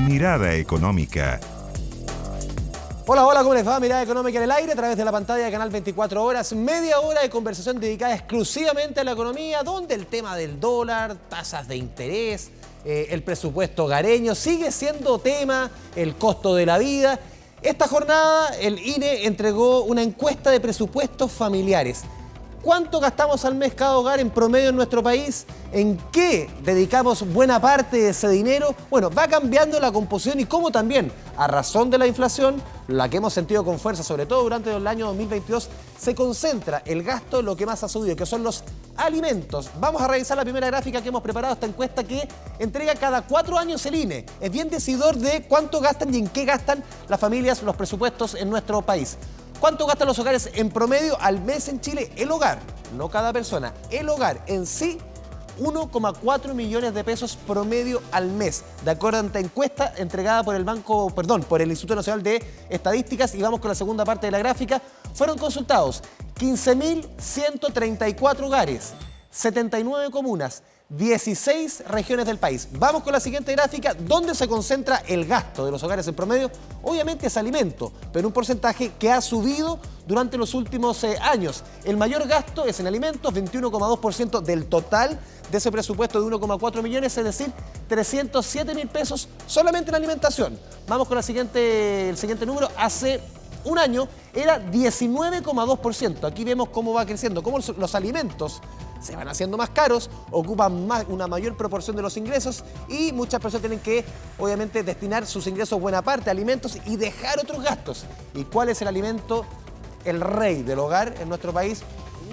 Mirada Económica. Hola, hola, ¿cómo les va? Mirada Económica en el aire a través de la pantalla de Canal 24 Horas. Media hora de conversación dedicada exclusivamente a la economía, donde el tema del dólar, tasas de interés, el presupuesto hogareño sigue siendo tema, el costo de la vida. Esta jornada el INE entregó una encuesta de presupuestos familiares. ¿Cuánto gastamos al mes cada hogar en promedio en nuestro país? ¿En qué dedicamos buena parte de ese dinero? Bueno, va cambiando la composición y cómo también, a razón de la inflación, la que hemos sentido con fuerza, sobre todo durante el año 2022, se concentra el gasto en lo que más ha subido, que son los alimentos. Vamos a revisar la primera gráfica que hemos preparado, esta encuesta que entrega cada 4 años el INE. Es bien decidor de cuánto gastan y en qué gastan las familias los presupuestos en nuestro país. ¿Cuánto gastan los hogares en promedio al mes en Chile? El hogar, no cada persona, el hogar en sí, 1,4 millones de pesos promedio al mes, de acuerdo a esta encuesta entregada por el Instituto Nacional de Estadísticas. Y vamos con la segunda parte de la gráfica. Fueron consultados 15.134 hogares, 79 comunas, 16 regiones del país. Vamos con la siguiente gráfica, donde se concentra el gasto de los hogares en promedio. Obviamente es alimento, pero un porcentaje que ha subido durante los últimos años. El mayor gasto es en alimentos, 21,2% del total de ese presupuesto de 1,4 millones, es decir, 307.000 pesos solamente en alimentación. Vamos con el siguiente número. Hace un año era 19,2%. Aquí vemos cómo va creciendo, cómo los alimentos se van haciendo más caros, ocupan una mayor proporción de los ingresos y muchas personas tienen que, obviamente, destinar sus ingresos buena parte a alimentos y dejar otros gastos. ¿Y cuál es el alimento, el rey del hogar en nuestro país?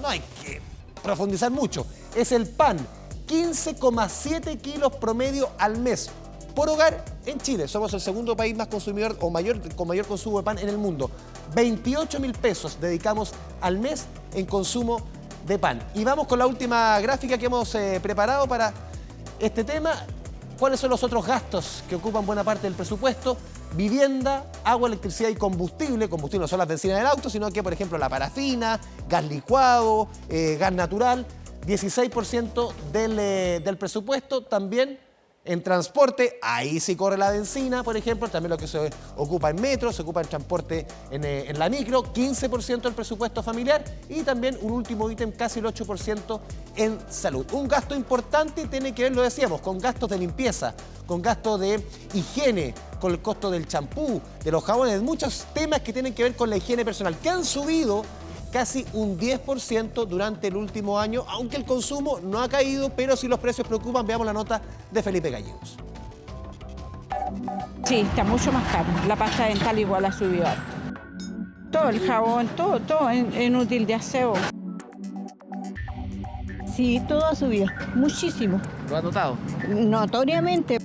No hay que profundizar mucho. Es el pan, 15,7 kilos promedio al mes por hogar en Chile. Somos el segundo país más consumidor con mayor consumo de pan en el mundo. 28.000 pesos dedicamos al mes en consumo de pan. Y vamos con la última gráfica que hemos preparado para este tema. ¿Cuáles son los otros gastos que ocupan buena parte del presupuesto? Vivienda, agua, electricidad y combustible. Combustible no son las bencinas del auto, sino que, por ejemplo, la parafina, gas licuado, gas natural. 16% del presupuesto. También en transporte, ahí sí corre la benzina, por ejemplo, también lo que se ocupa en metro, se ocupa en transporte en la micro, 15% del presupuesto familiar y también un último ítem, casi el 8% en salud. Un gasto importante tiene que ver, lo decíamos, con gastos de limpieza, con gastos de higiene, con el costo del champú, de los jabones, muchos temas que tienen que ver con la higiene personal, que han subido casi un 10% durante el último año, aunque el consumo no ha caído, pero sí los precios preocupan. Veamos la nota de Felipe Gallegos. Sí, está mucho más caro. La pasta dental igual ha subido. Todo el jabón, todo en útil de aseo. Sí, todo ha subido, muchísimo. ¿Lo ha notado? Notoriamente.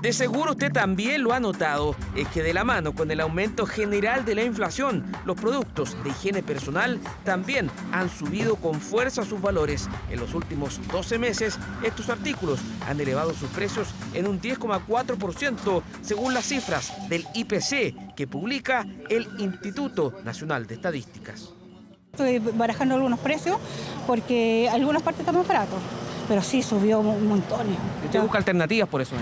De seguro usted también lo ha notado, es que de la mano con el aumento general de la inflación, los productos de higiene personal también han subido con fuerza sus valores. En los últimos 12 meses, estos artículos han elevado sus precios en un 10,4% según las cifras del IPC que publica el Instituto Nacional de Estadísticas. Estoy barajando algunos precios porque algunas partes están más baratos, pero sí subió un montón. ¿Usted busca alternativas por eso?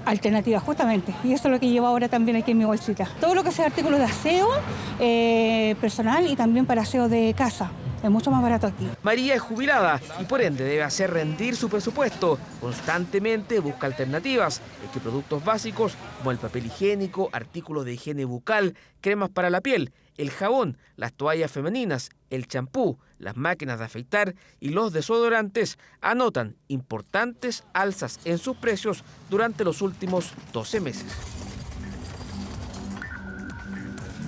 Alternativas, justamente. Y eso es lo que llevo ahora también aquí en mi bolsita. Todo lo que sea artículos de aseo personal y también para aseo de casa. Es mucho más barato aquí. María es jubilada y por ende debe hacer rendir su presupuesto. Constantemente busca alternativas. Es que productos básicos como el papel higiénico, artículos de higiene bucal, cremas para la piel, el jabón, las toallas femeninas, el champú, las máquinas de afeitar y los desodorantes anotan importantes alzas en sus precios durante los últimos 12 meses.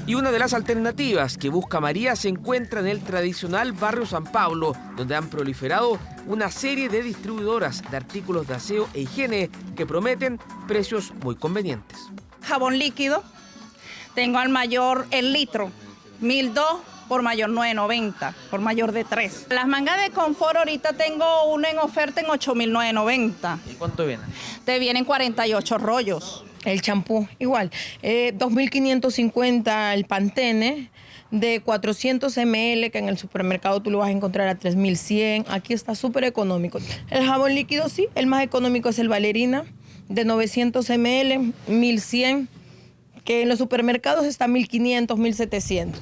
Y una de las alternativas que busca María se encuentra en el tradicional barrio San Pablo, donde han proliferado una serie de distribuidoras de artículos de aseo e higiene que prometen precios muy convenientes. Jabón líquido, tengo al mayor el litro, 1.200, por mayor 9.90, por mayor de 3. Las mangas de confort ahorita tengo una en oferta en 8.990. ¿Y cuánto viene? Te vienen 48 rollos. El champú, igual, 2.550 el Pantene, de 400 ml, que en el supermercado tú lo vas a encontrar a 3.100. Aquí está súper económico. El jabón líquido, sí, el más económico es el Valerina, de 900 ml, 1100, que en los supermercados está 1500, 1700.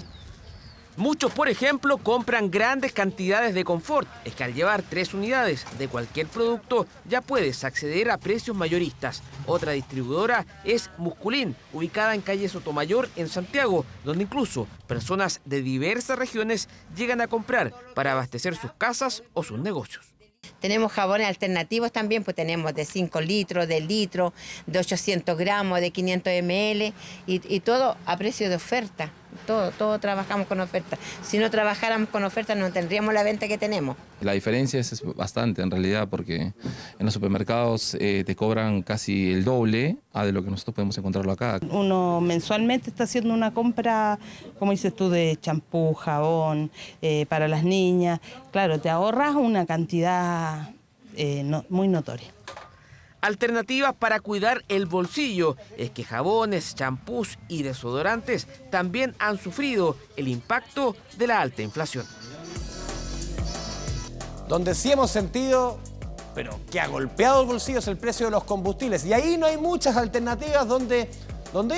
Muchos, por ejemplo, compran grandes cantidades de confort. Es que al llevar 3 unidades de cualquier producto ya puedes acceder a precios mayoristas. Otra distribuidora es Musculín, ubicada en calle Sotomayor en Santiago, donde incluso personas de diversas regiones llegan a comprar para abastecer sus casas o sus negocios. Tenemos jabones alternativos también, pues tenemos de 5 litros, de litro, de 800 gramos, de 500 ml y todo a precio de oferta. Todo trabajamos con oferta. Si no trabajáramos con oferta no tendríamos la venta que tenemos. La diferencia es bastante en realidad porque en los supermercados te cobran casi el doble de lo que nosotros podemos encontrarlo acá. Uno mensualmente está haciendo una compra, como dices tú, de champú, jabón, para las niñas. Claro, te ahorras una cantidad muy notoria. Alternativas para cuidar el bolsillo es que jabones, champús y desodorantes también han sufrido el impacto de la alta inflación. Donde sí hemos sentido, pero que ha golpeado el bolsillo, es el precio de los combustibles. Y ahí no hay muchas alternativas donde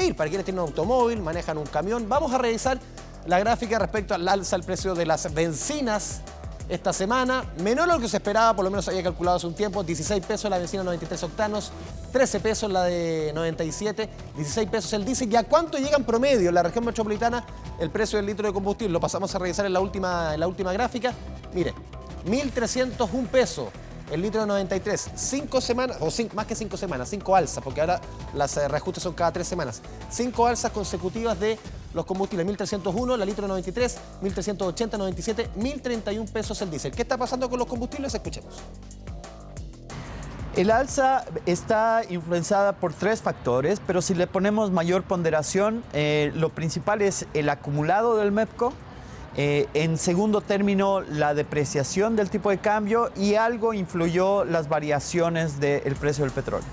ir. Para quienes tienen un automóvil, manejan un camión. Vamos a revisar la gráfica respecto al alza del precio de las bencinas esta semana. Menor a lo que se esperaba, por lo menos había calculado hace un tiempo. 16 pesos la bencina 93 octanos, 13 pesos la de 97, 16 pesos el diésel. ¿Y a cuánto llega en promedio en la región metropolitana el precio del litro de combustible? Lo pasamos a revisar en la última gráfica. Mire, 1.301 pesos el litro de 93. 5 semanas, más que 5 semanas, 5 alzas, porque ahora las reajustes son cada 3 semanas. 5 alzas consecutivas de los combustibles. 1.301 la litro de 93, 1.380, 97, 1.031 pesos el diésel. ¿Qué está pasando con los combustibles? Escuchemos. El alza está influenciada por 3 factores, pero si le ponemos mayor ponderación, lo principal es el acumulado del MEPCO. En segundo término, la depreciación del tipo de cambio y algo influyó las variaciones del precio del petróleo.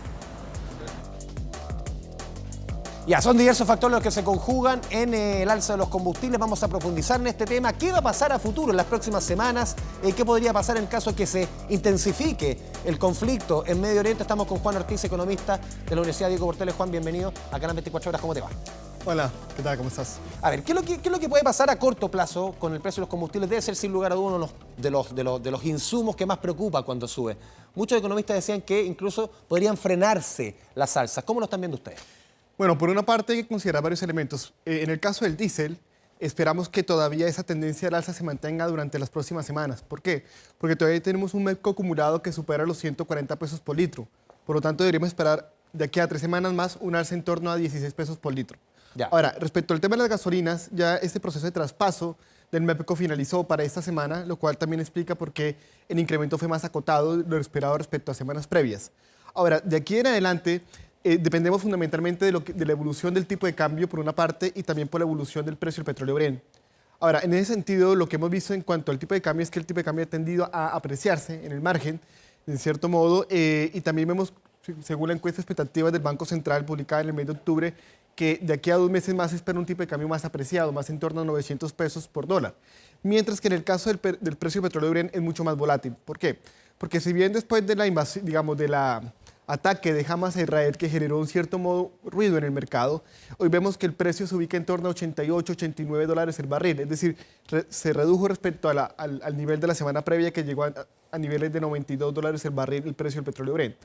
Ya, son diversos factores los que se conjugan en el alza de los combustibles. Vamos a profundizar en este tema. ¿Qué va a pasar a futuro en las próximas semanas? ¿Qué podría pasar en caso de que se intensifique el conflicto en Medio Oriente? Estamos con Juan Ortiz, economista de la Universidad Diego Portales. Juan, bienvenido a Canal 24 Horas. ¿Cómo te va? Hola, ¿qué tal? ¿Cómo estás? A ver, ¿qué es lo que puede pasar a corto plazo con el precio de los combustibles? Debe ser sin lugar a dudas uno de los insumos que más preocupa cuando sube. Muchos economistas decían que incluso podrían frenarse las alzas. ¿Cómo lo están viendo ustedes? Bueno, por una parte hay que considerar varios elementos. En el caso del diésel, esperamos que todavía esa tendencia al alza se mantenga durante las próximas semanas. ¿Por qué? Porque todavía tenemos un MEPCO acumulado que supera los 140 pesos por litro. Por lo tanto, deberíamos esperar de aquí a 3 semanas más un alza en torno a 16 pesos por litro. Ya. Ahora, respecto al tema de las gasolinas, ya este proceso de traspaso del MEPCO finalizó para esta semana, lo cual también explica por qué el incremento fue más acotado de lo esperado respecto a semanas previas. Ahora, de aquí en adelante, dependemos fundamentalmente de la evolución del tipo de cambio, por una parte, y también por la evolución del precio del petróleo Brent. Ahora, en ese sentido, lo que hemos visto en cuanto al tipo de cambio es que el tipo de cambio ha tendido a apreciarse en el margen, en cierto modo, y también vemos, según la encuesta de expectativas del Banco Central publicada en el mes de octubre, que de aquí a 2 meses más se espera un tipo de cambio más apreciado, más en torno a 900 pesos por dólar. Mientras que en el caso del precio del petróleo Brent es mucho más volátil. ¿Por qué? Porque si bien después de la invasión, digamos, de la ataque de Hamas a Israel, que generó un cierto modo ruido en el mercado, hoy vemos que el precio se ubica en torno a 88, 89 dólares el barril. Es decir, se redujo respecto al nivel de la semana previa, que llegó a niveles de 92 dólares el barril el precio del petróleo Brent.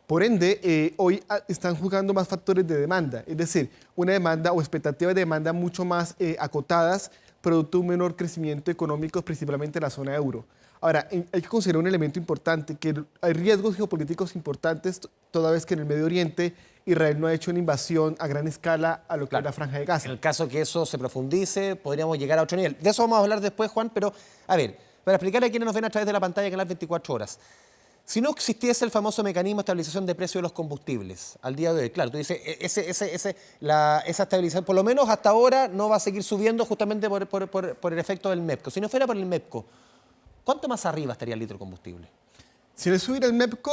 Por ende, hoy están jugando más factores de demanda, es decir, una demanda o expectativas de demanda mucho más acotadas, producto de un menor crecimiento económico, principalmente en la zona euro. Ahora, hay que considerar un elemento importante, que hay riesgos geopolíticos importantes, toda vez que en el Medio Oriente Israel no ha hecho una invasión a gran escala a lo que es la Franja de Gaza. En el caso que eso se profundice, podríamos llegar a otro nivel. De eso vamos a hablar después, Juan, pero a ver, para explicarle a quienes nos ven a través de la pantalla de Canal 24 Horas. Si no existiese el famoso mecanismo de estabilización de precios de los combustibles al día de hoy, claro, tú dices, esa estabilización, por lo menos hasta ahora, no va a seguir subiendo justamente por el efecto del MEPCO. Si no fuera por el MEPCO, ¿cuánto más arriba estaría el litro de combustible? Si no subiera el MEPCO,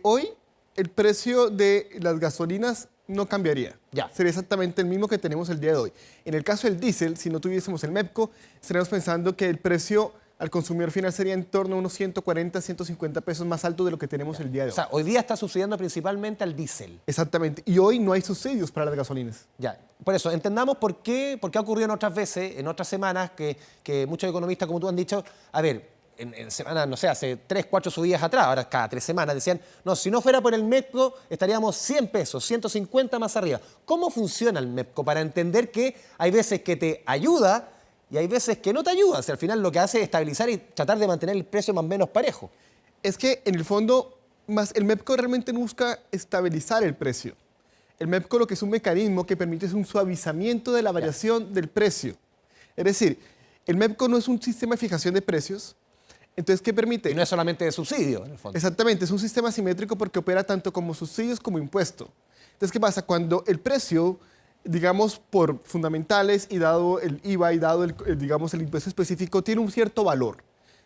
hoy el precio de las gasolinas no cambiaría. Ya. Sería exactamente el mismo que tenemos el día de hoy. En el caso del diésel, si no tuviésemos el MEPCO, estaríamos pensando que el precio al consumidor final sería en torno a unos 140, 150 pesos más alto de lo que tenemos el día de hoy. O sea, hoy día está subsidiando principalmente al diésel. Exactamente. Y hoy no hay subsidios para las gasolinas. Ya, por eso, entendamos por qué ha ocurrido en otras veces, en otras semanas, que muchos economistas, como tú, han dicho, a ver, en semanas, no sé, hace 3, 4 subidas atrás, ahora cada 3 semanas, decían, no, si no fuera por el MEPCO, estaríamos 100 pesos, 150 más arriba. ¿Cómo funciona el MEPCO? Para entender que hay veces que te ayuda y hay veces que no te ayuda. O sea, al final lo que hace es estabilizar y tratar de mantener el precio más o menos parejo. Es que, en el fondo, el MEPCO realmente no busca estabilizar el precio. El MEPCO lo que es un mecanismo que permite es un suavizamiento de la variación del precio. Es decir, el MEPCO no es un sistema de fijación de precios. Entonces, ¿qué permite? Y no es solamente de subsidio, en el fondo. Exactamente, es un sistema asimétrico porque opera tanto como subsidios como impuesto. Entonces, ¿qué pasa? Cuando el precio, digamos, por fundamentales y dado el IVA y dado digamos, el impuesto específico, tiene un cierto valor.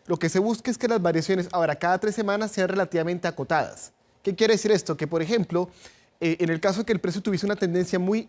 Lo que se busca es que las variaciones, ahora, cada 3 semanas sean relativamente acotadas. ¿Qué quiere decir esto? Que, por ejemplo, en el caso de que el precio tuviese una tendencia muy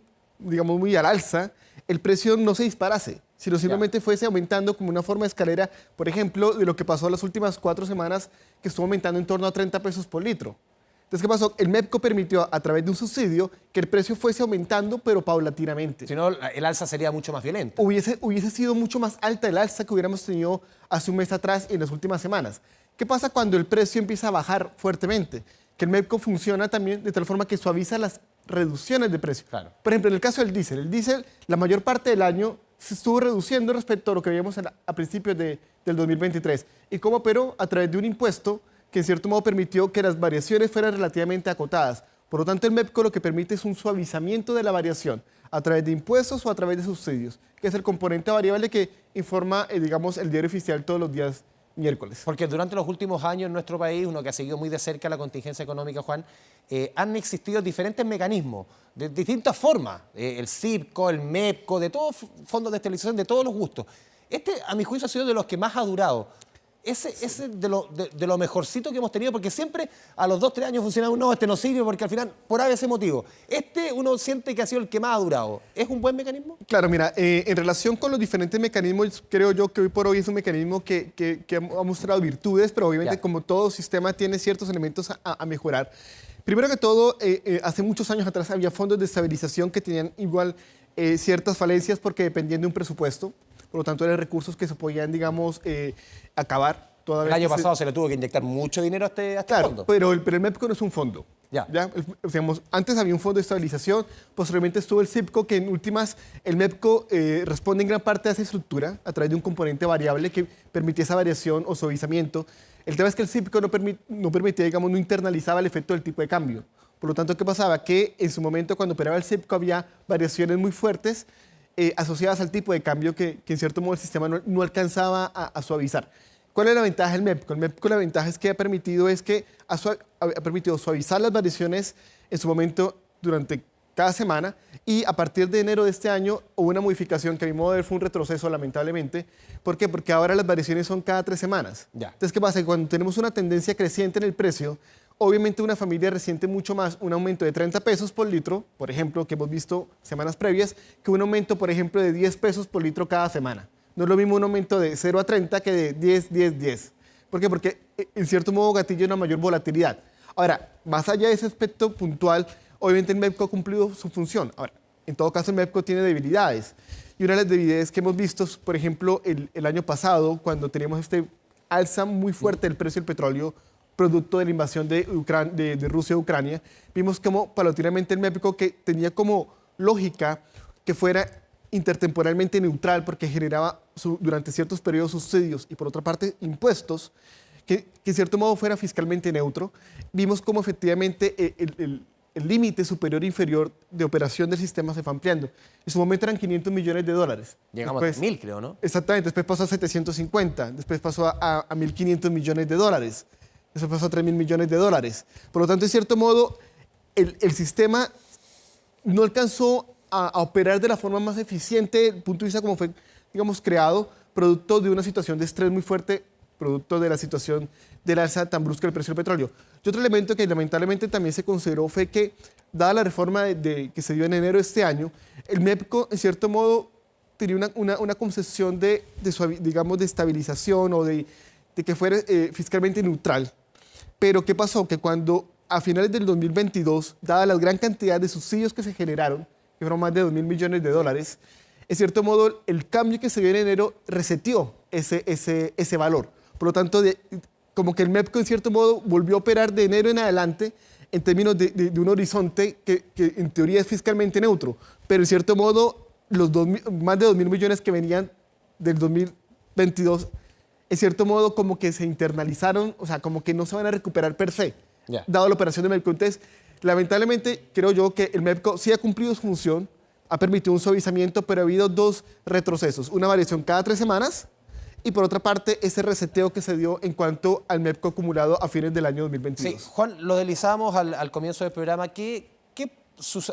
al alza, el precio no se disparase, sino simplemente fuese aumentando como una forma de escalera, por ejemplo, de lo que pasó las últimas 4 semanas, que estuvo aumentando en torno a 30 pesos por litro. Entonces, ¿qué pasó? El MEPCO permitió, a través de un subsidio, que el precio fuese aumentando, pero paulatinamente. Si no, el alza sería mucho más violenta. Hubiese sido mucho más alta el alza que hubiéramos tenido hace un mes atrás y en las últimas semanas. ¿Qué pasa cuando el precio empieza a bajar fuertemente? Que el MEPCO funciona también de tal forma que suaviza las reducciones de precio. Claro. Por ejemplo, en el caso del diésel, la mayor parte del año se estuvo reduciendo respecto a lo que veíamos a principios del 2023. ¿Y cómo operó? A través de un impuesto que en cierto modo permitió que las variaciones fueran relativamente acotadas. Por lo tanto, el MEPCO lo que permite es un suavizamiento de la variación a través de impuestos o a través de subsidios, que es el componente variable que informa, digamos, el diario oficial todos los días miércoles. Porque durante los últimos años en nuestro país, uno que ha seguido muy de cerca la contingencia económica, Juan, han existido diferentes mecanismos, de distintas formas, el CIPCO, el MEPCO, de todos fondos de estabilización, de todos los gustos. Este, a mi juicio, ha sido de los que más ha durado. Ese de lo mejorcito que hemos tenido, porque siempre a los 2, 3 años funcionaba, no, este no sirve, porque al final, por ese motivo. Este uno siente que ha sido el que más ha durado. ¿Es un buen mecanismo? Claro, mira, en relación con los diferentes mecanismos, creo yo que hoy por hoy es un mecanismo que ha mostrado virtudes, pero obviamente como todo sistema tiene ciertos elementos a mejorar. Primero que todo, hace muchos años atrás había fondos de estabilización que tenían igual ciertas falencias porque dependían de un presupuesto. Por lo tanto, eran recursos que se podían, digamos, acabar. El año pasado se le tuvo que inyectar mucho dinero a este fondo. Pero el MEPCO no es un fondo. ¿Ya? Digamos, antes había un fondo de estabilización, posteriormente estuvo el CIPCO, que en últimas el MEPCO responde en gran parte a esa estructura a través de un componente variable que permitía esa variación o suavizamiento. El tema es que el CIPCO no permitía, digamos, no internalizaba el efecto del tipo de cambio. Por lo tanto, ¿qué pasaba? Que en su momento, cuando operaba el CIPCO, había variaciones muy fuertes asociadas al tipo de cambio que en cierto modo el sistema no alcanzaba a suavizar. ¿Cuál es la ventaja del MEPCO? El MEPCO, la ventaja es que ha permitido suavizar las variaciones en su momento durante cada semana, y a partir de enero de este año hubo una modificación que a mi modo de ver fue un retroceso, lamentablemente. ¿Por qué? Porque ahora las variaciones son cada 3 semanas. Entonces, ¿qué pasa? Cuando tenemos una tendencia creciente en el precio, obviamente una familia resiente mucho más un aumento de 30 pesos por litro, por ejemplo, que hemos visto semanas previas, que un aumento, por ejemplo, de 10 pesos por litro cada semana. No es lo mismo un aumento de 0 a 30 que de 10, 10, 10. ¿Por qué? Porque en cierto modo gatilla una mayor volatilidad. Ahora, más allá de ese aspecto puntual, obviamente el MEPCO ha cumplido su función. Ahora, en todo caso el MEPCO tiene debilidades. Y una de las debilidades que hemos visto, por ejemplo, el año pasado, cuando teníamos este alza muy fuerte del precio del petróleo, producto de la invasión de Rusia a Ucrania, vimos como paulatinamente el MEPCO, que tenía como lógica que fuera intertemporalmente neutral porque generaba durante ciertos periodos subsidios y por otra parte impuestos, que en cierto modo fuera fiscalmente neutro. Vimos cómo efectivamente el límite superior e inferior de operación del sistema se fue ampliando. En su momento eran $500 millones. Llegamos a 1.000, creo, ¿no? Exactamente, después pasó a 750, después pasó a 1.500 millones de dólares, después pasó a 3.000 millones de dólares. Por lo tanto, en cierto modo, el sistema no alcanzó a operar de la forma más eficiente desde el punto de vista como fue, digamos, creado, producto de una situación de estrés muy fuerte, producto de la situación del alza tan brusca del precio del petróleo. Y otro elemento que lamentablemente también se consideró fue que, dada la reforma que se dio en enero de este año, el MEPCO, en cierto modo, tenía una concepción de digamos, de estabilización o de que fuera fiscalmente neutral. Pero ¿qué pasó? Que cuando a finales del 2022, dada la gran cantidad de subsidios que se generaron, que fueron más de $2.000 millones, en cierto modo el cambio que se dio en enero reseteó ese valor. Por lo tanto, como que el MEPCO en cierto modo volvió a operar de enero en adelante en términos de un horizonte que en teoría es fiscalmente neutro, pero en cierto modo los más de 2.000 millones que venían del 2022, en cierto modo como que se internalizaron, o sea, como que no se van a recuperar per se, dado la operación de MEPCO. Entonces, lamentablemente, creo yo que el MEPCO sí ha cumplido su función, ha permitido un suavizamiento, pero ha habido dos retrocesos, una variación cada 3 semanas y por otra parte ese reseteo que se dio en cuanto al MEPCO acumulado a fines del año 2022. Sí, Juan, lo deslizamos al comienzo del programa.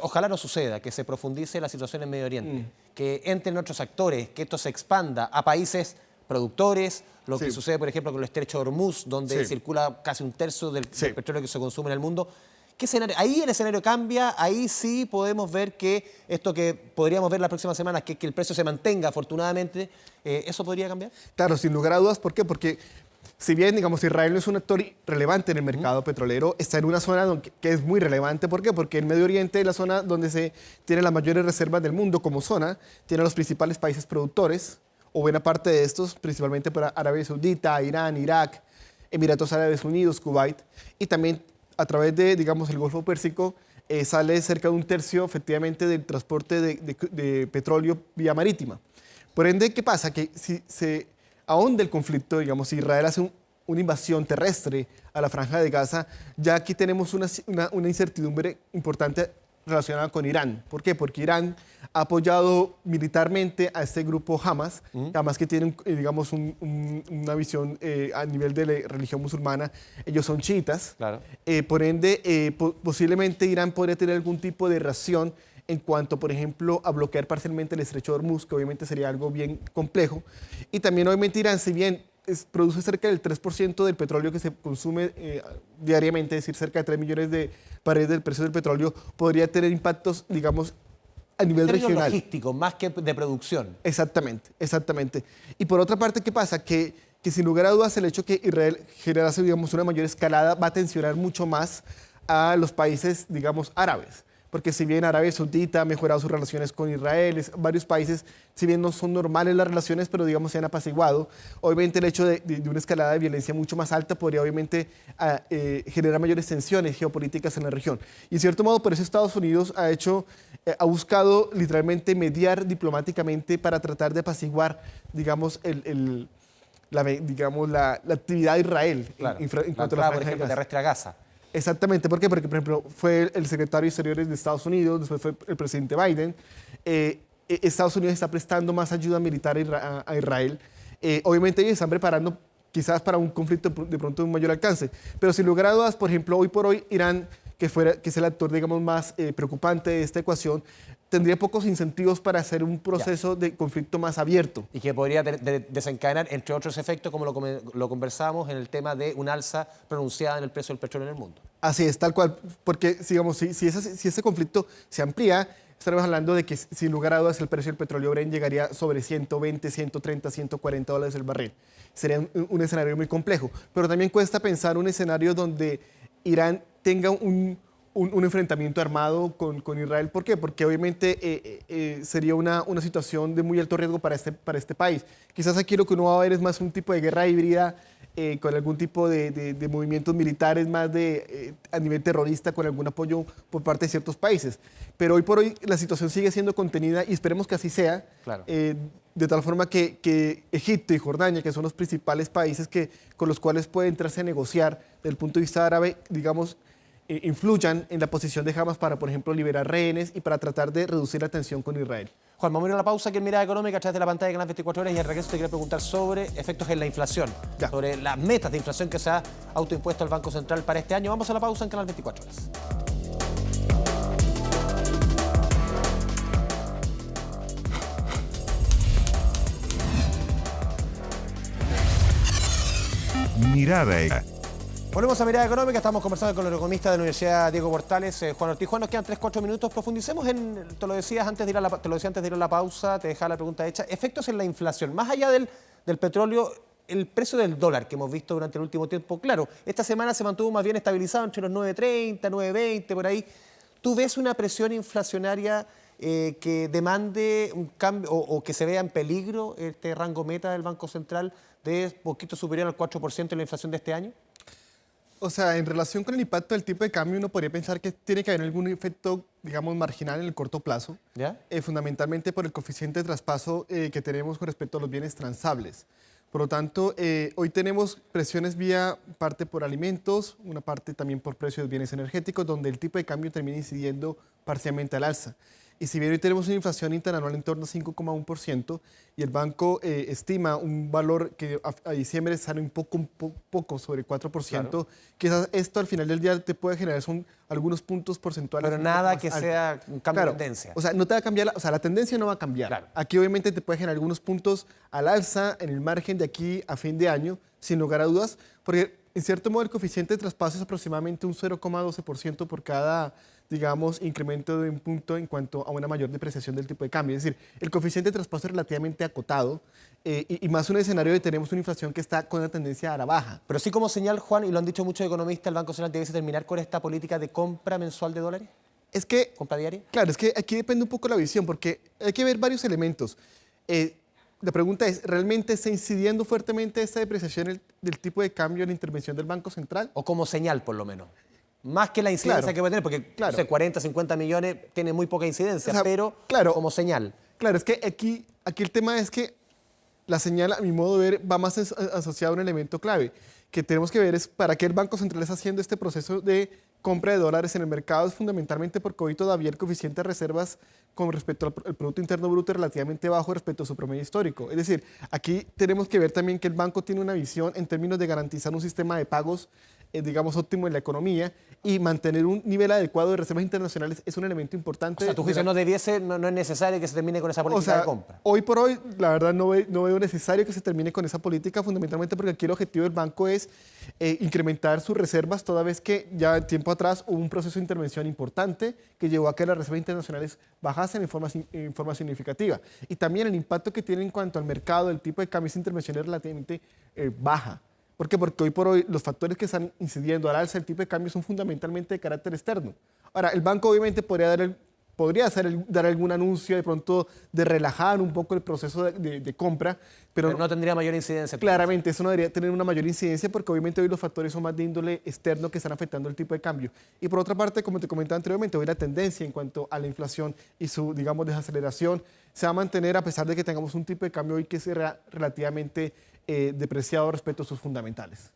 Ojalá no suceda, que se profundice la situación en Medio Oriente, que entren otros actores, que esto se expanda a países productores, lo que sucede, por ejemplo, con el estrecho de Hormuz, donde circula casi 1/3 del petróleo que se consume en el mundo. ¿Qué escenario? Ahí el escenario cambia, ahí sí podemos ver que esto que podríamos ver las próximas semanas, que el precio se mantenga afortunadamente, ¿eso podría cambiar? Claro, sin lugar a dudas. ¿Por qué? Porque si bien, digamos, Israel no es un actor relevante en el mercado petrolero, está en una zona que es muy relevante. ¿Por qué? Porque el Medio Oriente es la zona donde se tienen las mayores reservas del mundo como zona, tiene los principales países productores, o buena parte de estos, principalmente para Arabia Saudita, Irán, Irak, Emiratos Árabes Unidos, Kuwait, y también a través de, digamos, el Golfo Pérsico, sale cerca de 1/3 efectivamente del transporte de petróleo vía marítima. Por ende, ¿qué pasa? Que si se ahonda el conflicto, digamos, si Israel hace una invasión terrestre a la Franja de Gaza, ya aquí tenemos una incertidumbre importante relacionada con Irán. ¿Por qué? Porque Irán ha apoyado militarmente a este grupo Hamas, Hamas que tiene, digamos, una visión a nivel de la religión musulmana. Ellos son chiitas. Claro. Por ende, posiblemente Irán podría tener algún tipo de reacción en cuanto, por ejemplo, a bloquear parcialmente el estrecho de Hormuz, que obviamente sería algo bien complejo. Y también, obviamente, Irán, si bien produce cerca del 3% del petróleo que se consume diariamente, es decir, cerca de 3 millones de barriles del precio del petróleo, podría tener impactos, digamos, a nivel regional. Logístico, más que de producción. Exactamente, exactamente. Y por otra parte, ¿qué pasa? Que sin lugar a dudas el hecho que Israel generase, digamos, una mayor escalada va a tensionar mucho más a los países, digamos, árabes. Porque si bien Arabia Saudita ha mejorado sus relaciones con Israel, varios países, si bien no son normales las relaciones, pero digamos se han apaciguado, obviamente el hecho de una escalada de violencia mucho más alta podría obviamente generar mayores tensiones geopolíticas en la región. Y en cierto modo, por eso Estados Unidos ha buscado literalmente mediar diplomáticamente para tratar de apaciguar, digamos, la actividad de Israel. Claro, en cuanto a la por ejemplo, terrestre a Gaza. Exactamente. ¿Por qué? Porque, por ejemplo, fue el secretario de Exteriores de Estados Unidos, después fue el presidente Biden. Estados Unidos está prestando más ayuda militar a Israel. Obviamente ellos están preparando quizás para un conflicto de pronto de un mayor alcance. Pero sin lugar a dudas, por ejemplo, hoy por hoy Irán, que es el actor, digamos, más preocupante de esta ecuación, tendría pocos incentivos para hacer un proceso de conflicto más abierto. Y que podría desencadenar, entre otros efectos, como lo conversábamos, en el tema de un alza pronunciada en el precio del petróleo en el mundo. Así es, tal cual. Porque, digamos, si ese conflicto se amplía, estaremos hablando de que, sin lugar a dudas, el precio del petróleo Brent llegaría sobre 120, 130, 140 dólares el barril. Sería un escenario muy complejo. Pero también cuesta pensar un escenario donde Irán tenga un enfrentamiento armado con Israel. ¿Por qué? Porque obviamente sería una situación de muy alto riesgo para este país. Quizás aquí lo que uno va a ver es más un tipo de guerra híbrida con algún tipo de movimientos militares más a nivel terrorista, con algún apoyo por parte de ciertos países. Pero hoy por hoy la situación sigue siendo contenida y esperemos que así sea. Claro. De tal forma que Egipto y Jordania, que son los principales países con los cuales puede entrarse a negociar desde el punto de vista árabe, digamos, influyan en la posición de Hamas para, por ejemplo, liberar rehenes y para tratar de reducir la tensión con Israel. Juan, vamos a ir a la pausa aquí en Mirada Económica a través de la pantalla de Canal 24 Horas y al regreso te quiero preguntar sobre efectos en la inflación, sobre las metas de inflación que se ha autoimpuesto el Banco Central para este año. Vamos a la pausa en Canal 24 Horas. Mirada. Volvemos a Mirada Económica, estamos conversando con el economista de la Universidad Diego Portales, Juan Ortiz. Juan, nos quedan 3-4 minutos, profundicemos en, te lo decía antes de ir a la pausa, te dejaba la pregunta hecha, efectos en la inflación, más allá del petróleo, el precio del dólar que hemos visto durante el último tiempo, claro, esta semana se mantuvo más bien estabilizado entre los 9.30, 9.20, por ahí. ¿Tú ves una presión inflacionaria que demande un cambio o que se vea en peligro este rango meta del Banco Central de poquito superior al 4% en la inflación de este año? O sea, en relación con el impacto del tipo de cambio, uno podría pensar que tiene que haber algún efecto, digamos, marginal en el corto plazo, ¿ya? Fundamentalmente por el coeficiente de traspaso que tenemos con respecto a los bienes transables. Por lo tanto, hoy tenemos presiones vía parte por alimentos, una parte también por precios de bienes energéticos, donde el tipo de cambio termina incidiendo parcialmente al alza. Y si bien hoy tenemos una inflación interanual en torno a 5,1% y el banco estima un valor que a diciembre sale un poco sobre 4%, claro, quizás esto al final del día te puede generar son algunos puntos porcentuales. Pero nada que sea un cambio de tendencia. O sea, no te va a cambiar, la tendencia no va a cambiar. Claro. Aquí obviamente te puede generar algunos puntos al alza en el margen de aquí a fin de año, sin lugar a dudas, porque en cierto modo el coeficiente de traspaso es aproximadamente un 0,12% por cada, digamos, incremento de un punto en cuanto a una mayor depreciación del tipo de cambio. Es decir, el coeficiente de traspaso es relativamente acotado y más un escenario de tenemos una inflación que está con una tendencia a la baja. Pero sí como señal, Juan, y lo han dicho muchos economistas, el Banco Central debe terminar con esta política de compra mensual de dólares. Es que... ¿Compra diaria? Claro, es que aquí depende un poco la visión, porque hay que ver varios elementos. La pregunta es, ¿realmente está incidiendo fuertemente esta depreciación del tipo de cambio en la intervención del Banco Central? O como señal, por lo menos. Más que la incidencia, claro, que puede tener, porque claro, no sé, 40, 50 millones tiene muy poca incidencia, o sea, pero claro, como señal. Claro, es que aquí el tema es que la señal, a mi modo de ver, va más asociada a un elemento clave, que tenemos que ver es para qué el Banco Central está haciendo este proceso de compra de dólares en el mercado, es fundamentalmente porque hoy todavía el coeficiente de reservas con respecto al Producto Interno Bruto es relativamente bajo respecto a su promedio histórico. Es decir, aquí tenemos que ver también que el banco tiene una visión en términos de garantizar un sistema de pagos digamos, óptimo en la economía y mantener un nivel adecuado de reservas internacionales es un elemento importante. O sea, tu juicio no es necesario que se termine con esa política de compra. Hoy por hoy, la verdad, no veo necesario que se termine con esa política, fundamentalmente porque aquí el objetivo del banco es incrementar sus reservas, toda vez que ya tiempo atrás hubo un proceso de intervención importante que llevó a que las reservas internacionales bajasen en forma significativa. Y también el impacto que tiene en cuanto al mercado, el tipo de cambio, esa intervención es relativamente baja. ¿Por qué? Porque hoy por hoy los factores que están incidiendo al alza del tipo de cambio son fundamentalmente de carácter externo. Ahora, el banco obviamente podría dar algún anuncio de pronto de relajar un poco el proceso de compra, pero no tendría mayor incidencia. Claramente, eso no debería tener una mayor incidencia porque obviamente hoy los factores son más de índole externo que están afectando el tipo de cambio. Y por otra parte, como te comentaba anteriormente, hoy la tendencia en cuanto a la inflación y su, digamos, desaceleración se va a mantener a pesar de que tengamos un tipo de cambio hoy que sea relativamente depreciado respecto a sus fundamentales.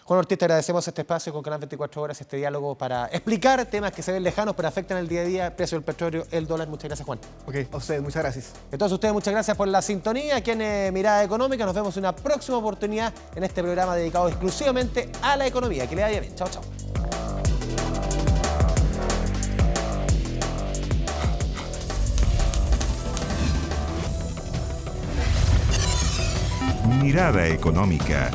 Juan Ortiz, te agradecemos este espacio con Canal 24 Horas, este diálogo para explicar temas que se ven lejanos pero afectan el día a día, el precio del petróleo, el dólar. Muchas gracias, Juan. Ok, a ustedes, muchas gracias. Entonces, ustedes, muchas gracias por la sintonía aquí en Mirada Económica. Nos vemos en una próxima oportunidad en este programa dedicado exclusivamente a la economía. Que le vaya bien. Chao, chao. Mirada Económica.